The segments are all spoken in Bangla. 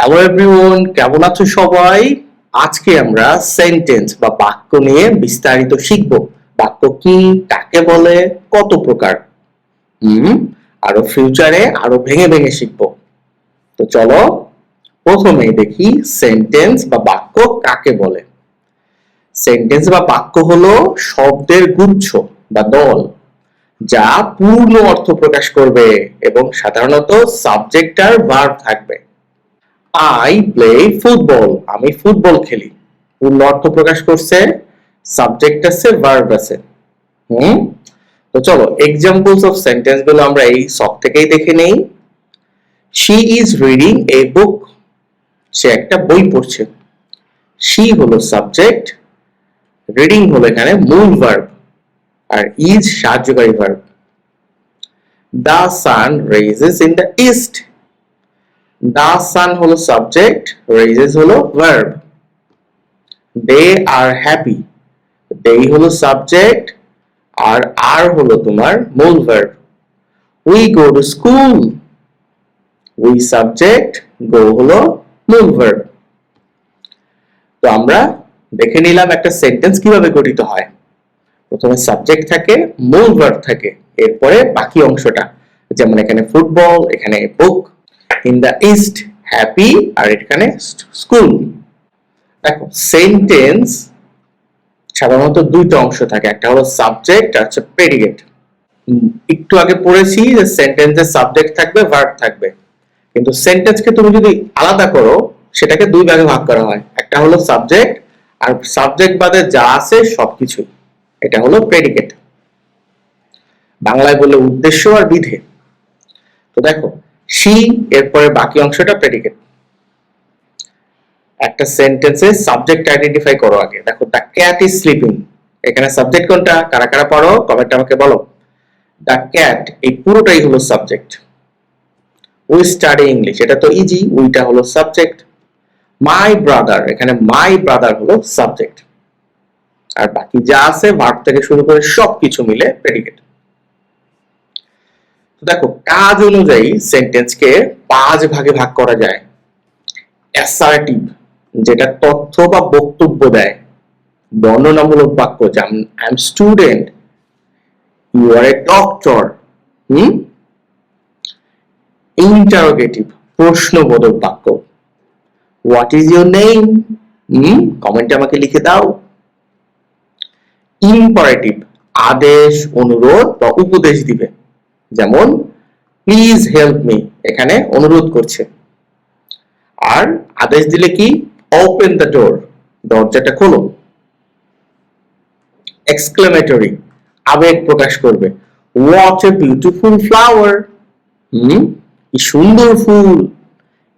হ্যালো এভরিওয়ান, কেমন আছো সবাই? আজকে আমরা সেন্টেন্স বা বাক্য নিয়ে বিস্তারিত শিখব। বাক্য কি, কাকে বলে, কত প্রকার। আরো ফিউচারে আরো ভেঙে ভেঙে শিখব। তো চলো প্রথমেই দেখি সেন্টেন্স বা বাক্য কাকে বলে। সেন্টেন্স বা বাক্য হলো শব্দের গুচ্ছ বা দল যা পূর্ণ অর্থ প্রকাশ করবে এবং সাধারণত সাবজেক্ট আর ভার্ব থাকবে। আই প্লে ফুটবল, আমি ফুটবল খেলি, পূর্ণ অর্থ প্রকাশ করছে, সাবজেক্ট আছে, ভার্ব আছে। হুম তো চলো এক্সাম্পলস অফ সেন্টেন্স গুলো আমরা এই সব থেকেই দেখে নেই। শি ইজ রিডিং এ বুক, সে একটা বই পড়ছে। শি হলো সাবজেক্ট, রিডিং হলো এখানে মূল ভার্ব, আর ইজ সাহায্যকারী verb. The sun rises in the east, the sun হলো সাবজেক্ট, raises হলো verb. they are happy, they হলো সাবজেক্ট আর are হলো তোমার মূল verb. we go to school, we subject, go হলো মূল verb. তো আমরা দেখে নিলাম একটা সেন্টেন্স কিভাবে গঠিত হয়। প্রথমে সাবজেক্ট থাকে, মূল verb থাকে, এরপরে বাকি অংশটা, যেমন এখানে ফুটবল, এখানে বুক, ইন দ্য ইস্ট হ্যাপি, আর এখানে স্কুল। দেখো সেন্টেন্স সাধারণত দুইটা অংশ থাকে, একটা হলো সাবজেক্ট আর হচ্ছে প্রেডিকেট। একটু আগে পড়েছি যে সেন্টেন্সের সাবজেক্ট থাকবে, ভার্ব থাকবে, কিন্তু সেন্টেন্সকে তুমি যদি আলাদা করো সেটাকে দুই ভাগে ভাগ করা হয়। একটা হলো সাবজেক্ট, আর সাবজেক্ট বাদে যা আছে সবকিছু, এটা হলো প্রেডিকেট। বাংলায় বলে উদ্দেশ্য আর বিধে। তো দেখো শি এরপরে বাকি অংশটা প্রেডিকেট। একটা সেন্টেন্সে সাবজেক্ট আইডেন্টিফাই করো আগে। দেখো দ্য ক্যাট ইজ স্লিপিং, এখানে সাবজেক্ট কোনটা, কারা কারা পড়ো কমেন্টে আমাকে বলো। দ্য ক্যাট এই পুরোটাই হলো সাবজেক্ট। উই স্টাডি ইংলিশ, এটা তো ইজি, উইটা হলো সাবজেক্ট। মাই ব্রাদার, এখানে মাই ব্রাদার হলো সাবজেক্ট, আর বাকি যা আছে ভার্ব থেকে শুরু করে সবকিছু মিলে প্রেডিকেট। তো দেখো কাজ অনুযায়ী সেন্টেন্সকে 5 ভাগে ভাগ করা যায়। অ্যাসার্টিভ, যেটা তথ্য বা বক্তব্য দেয়। বর্ণনামূলক বাক্য, যেমন I am student, you are a doctor. Interrogative, প্রশ্নবোধক বাক্য, হোয়াট ইজ ইউর নেম, কমেন্টে আমাকে লিখে দাও। ইম্পারেটিভ, আদেশ, অনুরোধ বা উপদেশ দিবে, যেমন প্লিজ হেল্প মি, এখানে অনুরোধ করছে। আর আদেশ দিলে কি, ওপেন দ্য ডোর, দরজাটা খোলো। এক্সক্লেমেটরি, আবেগ প্রকাশ করবে, হোয়াট এ বিউটিফুল ফ্লাওয়ার, কি সুন্দর ফুল।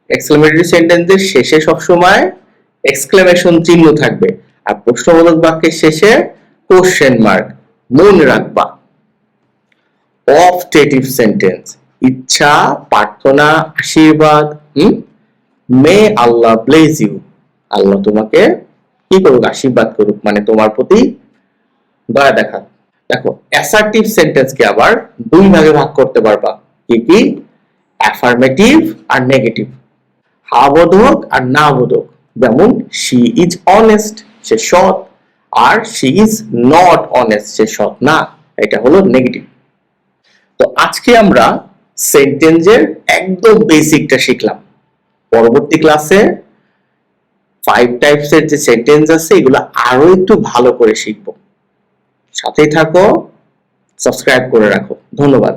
এক্সক্লেমেটরি সেন্টেন্সের শেষে সবসময় এক্সক্লেমেশন চিহ্ন থাকবে, আর প্রশ্নবোধক বাক্যের শেষে কোশ্চেন মার্ক, মনে রাখবা। অপটেটিভ সেন্টেন্স, ইচ্ছা, প্রার্থনা, আশীর্বাদ। মে আল্লাহ ব্লেস ইউ, আল্লাহ তোমাকে কি করুক, আশীর্বাদ করুক, মানে তোমার প্রতি দয়া দেখা। দেখো অ্যাসার্টিভ সেন্টেন্সকে আবার দুই ভাগে ভাগ করতে পারবা। কি কি, অ্যাফার্মেটিভ আর নেগেটিভ, হ্যাঁ বোধক আর না বোধক। যেমন শি ইজ অনেস্ট, সে সৎ, আর শি ইজ নট অনেস্ট, সে সৎ না, এটা হলো নেগেটিভ। তো আজকে আমরা সেন্টেন্সের একদম বেসিকটা শিখলাম। পরবর্তী ক্লাসে 5 টাইপসের যে সেন্টেন্স আছে এগুলো আরো একটু ভালো করে শিখবো। সাথেই থাকো, সাবস্ক্রাইব করে রাখো। ধন্যবাদ।